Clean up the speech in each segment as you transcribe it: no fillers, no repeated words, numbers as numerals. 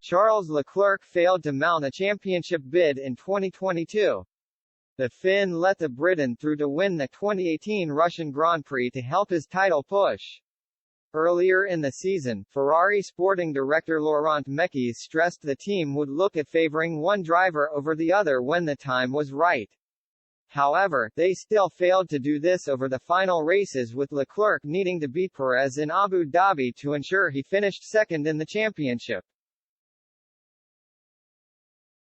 Charles Leclerc failed to mount a championship bid in 2022. The Finn let the Briton through to win the 2018 Russian Grand Prix to help his title push. Earlier in the season, Ferrari sporting director Laurent Mekies stressed the team would look at favoring one driver over the other when the time was right. However, they still failed to do this over the final races, with Leclerc needing to beat Perez in Abu Dhabi to ensure he finished second in the championship.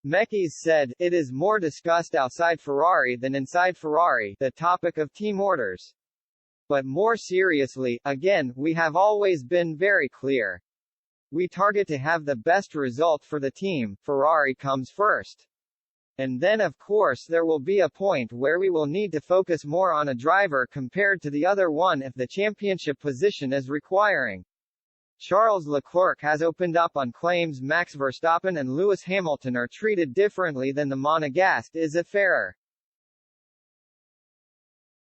Mekies said, "It is more discussed outside Ferrari than inside Ferrari, the topic of team orders. But more seriously, again, we have always been very clear. We target to have the best result for the team, Ferrari comes first. And then of course there will be a point where we will need to focus more on a driver compared to the other one if the championship position is requiring." Charles Leclerc has opened up on claims Max Verstappen and Lewis Hamilton are treated differently than the Monegasque is a Ferrer.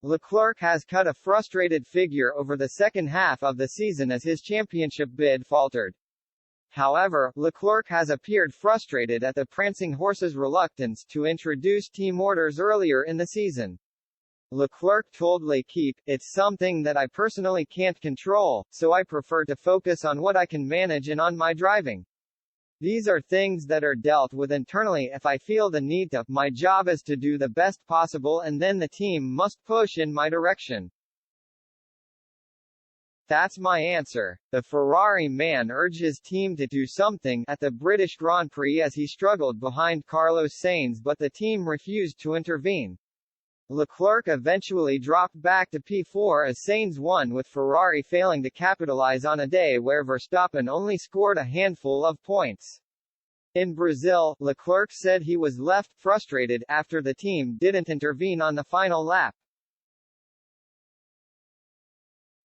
Leclerc has cut a frustrated figure over the second half of the season as his championship bid faltered. Leclerc has appeared frustrated at the prancing horse's reluctance to introduce team orders earlier in the season. Leclerc told L'Équipe, "It's something that I personally can't control, so I prefer to focus on what I can manage and on my driving. These are things that are dealt with internally if I feel the need to. My job is to do the best possible and then the team must push in my direction. That's my answer." The Ferrari man urged his team to do something at the British Grand Prix as he struggled behind Carlos Sainz, but the team refused to intervene. Leclerc eventually dropped back to P4 as Sainz won, with Ferrari failing to capitalize on a day where Verstappen only scored a handful of points. In Brazil, Leclerc said he was left frustrated after the team didn't intervene on the final lap.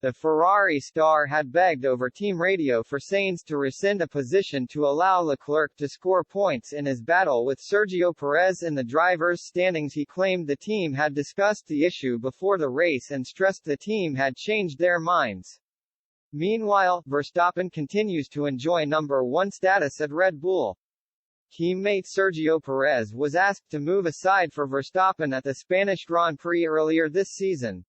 The Ferrari star had begged over team radio for Sainz to rescind a position to allow Leclerc to score points in his battle with Sergio Perez in the drivers' standings. He claimed the team had discussed the issue before the race and stressed the team had changed their minds. Meanwhile, Verstappen continues to enjoy number one status at Red Bull. Teammate Sergio Perez was asked to move aside for Verstappen at the Spanish Grand Prix earlier this season.